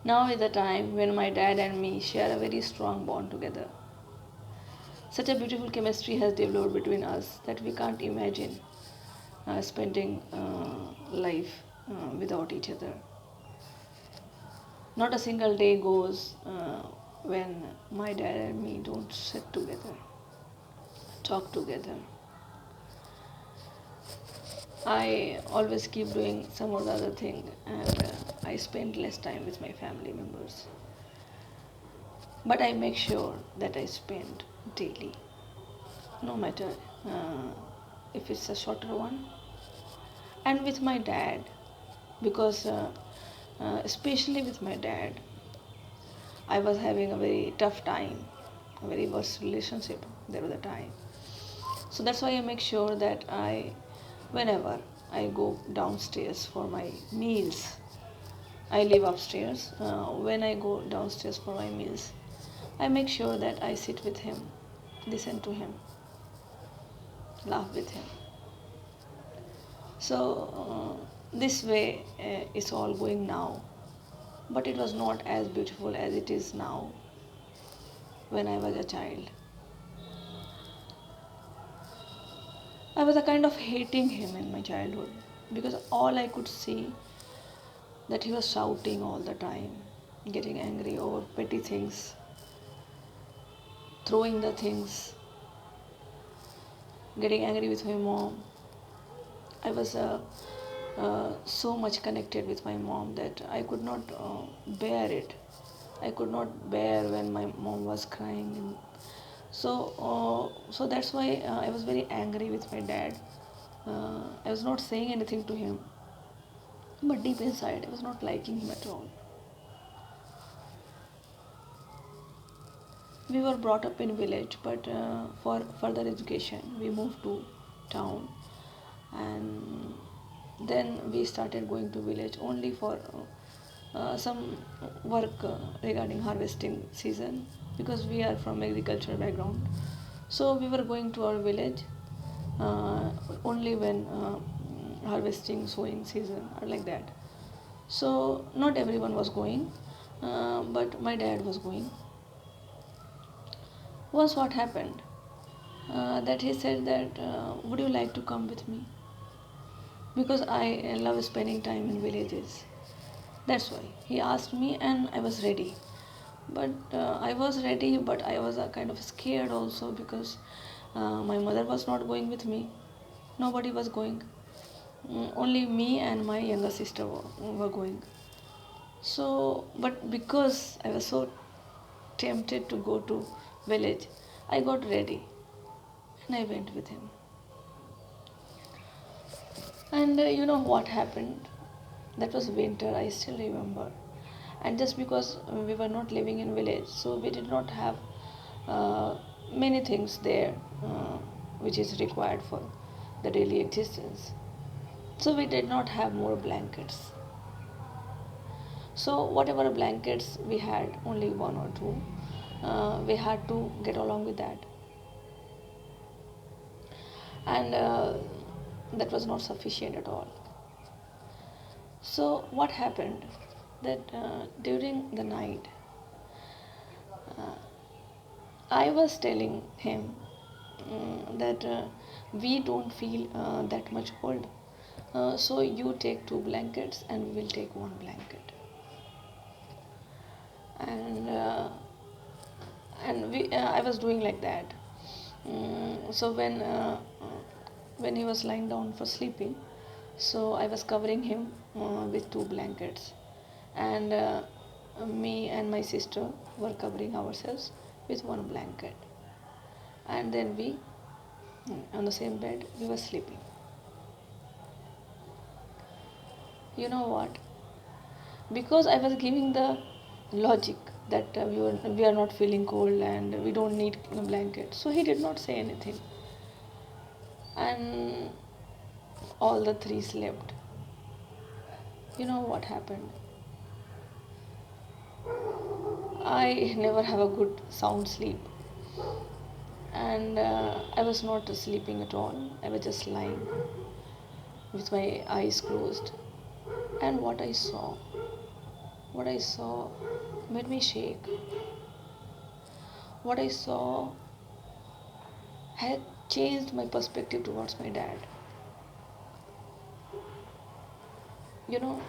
Now is the time when my dad and me share a very strong bond together. Such a beautiful chemistry has developed between us that we can't imagine spending life without each other. Not a single day goes when my dad and me don't sit together, talk together. I always keep doing some or the other thing, and I spend less time with my family members. But I make sure that I spend daily, no matter uh, if it's a shorter one. And with my dad, because especially with my dad, I was having a very tough time, a very worse relationship. There was a time, so that's why I make sure that whenever I go downstairs for my meals, I live upstairs. When I go downstairs for my meals, I make sure that I sit with him, listen to him, laugh with him. So this way it's all going now, but it was not as beautiful as it is now when I was a child. I was a kind of hating him in my childhood because all I could see that he was shouting all the time, getting angry over petty things, throwing the things, getting angry with my mom. I was so much connected with my mom that I could not bear it. I could not bear when my mom was crying. So that's why I was very angry with my dad. I was not saying anything to him, but deep inside, I was not liking him at all. We were brought up in village, but for further education, we moved to town, and then we started going to village only for some work regarding harvesting season because we are from agriculture background. So we were going to our village only when harvesting, sowing season or like that. So not everyone was going, but my dad was going. Once what happened that he said that would you like to come with me because I love spending time in villages. That's why he asked me, and I was ready. But I was ready, but I was kind of scared also because my mother was not going with me. Nobody was going. Only me and my younger sister were going. So, but because I was so tempted to go to village, I got ready and I went with him. And you know what happened? That was winter, I still remember. And just because we were not living in village, so we did not have uh, many things there which is required for the daily existence. So we did not have more blankets. So whatever blankets we had, only one or two, we had to get along with that. And that was not sufficient at all. So what happened? That during the night, I was telling him that we don't feel that much cold. So you take two blankets and we will take one blanket. And I was doing like that. So when he was lying down for sleeping, so I was covering him with two blankets, and me and my sister were covering ourselves with one blanket, and then we on the same bed we were sleeping. You know what? Because I was giving the logic that we are not feeling cold and we don't need a blanket, so he did not say anything, and all the three slept. You know what happened? I never have a good sound sleep, and I was not sleeping at all. I was just lying with my eyes closed. And what I saw, what I saw made me shake. What I saw had changed my perspective towards my dad. You know,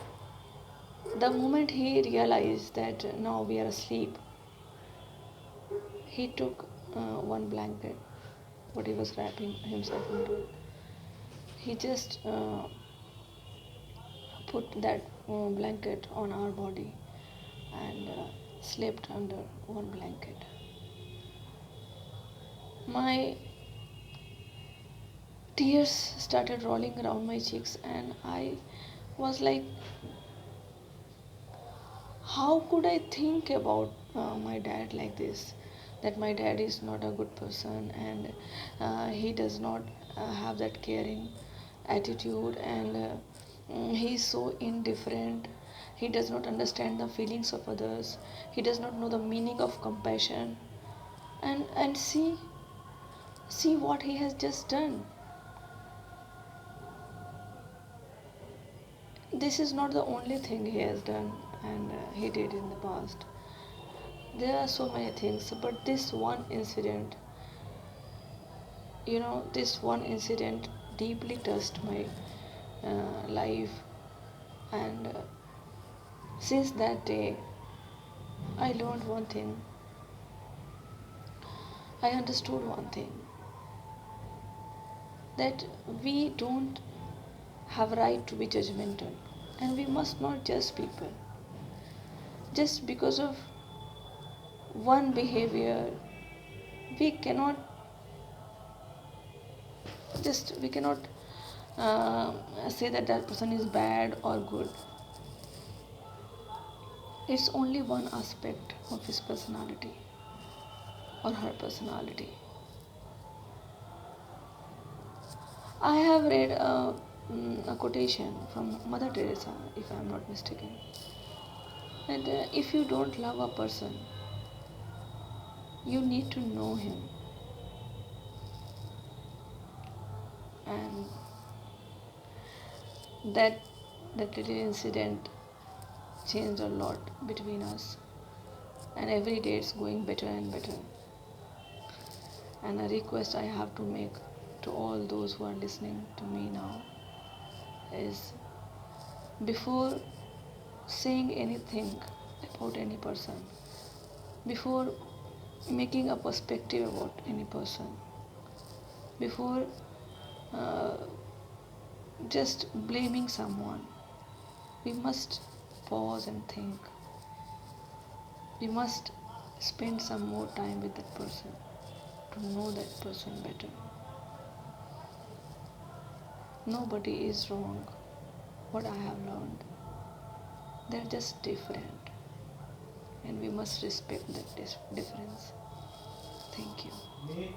the moment he realized that now we are asleep, he took one blanket, what he was wrapping himself into. He just put that blanket on our body and slept under one blanket. My tears started rolling around my cheeks, and I was like, how could I think about my dad like this? That my dad is not a good person, and he does not have that caring attitude, and he is so indifferent. He does not understand the feelings of others. He does not know the meaning of compassion. And see what he has just done. This is not the only thing he has done, and he did in the past. There are so many things, but this one incident deeply touched my life, and since that day, I learned one thing. I understood one thing, that we don't have right to be judgmental, and we must not judge people just because of one behavior. We cannot just we cannot say that that person is bad or good. It's only one aspect of his personality or her personality. I have read a quotation from Mother Teresa, if I am not mistaken, that if you don't love a person, you need to know him. And that that little incident changed a lot between us, and every day it's going better and better. And a request I have to make to all those who are listening to me now is, before saying anything about any person, before making a perspective about any person, before uh, just blaming someone, we must pause and think. We must spend some more time with that person to know that person better. Nobody is wrong. What I have learned, they're just different, and we must respect that difference. Thank you.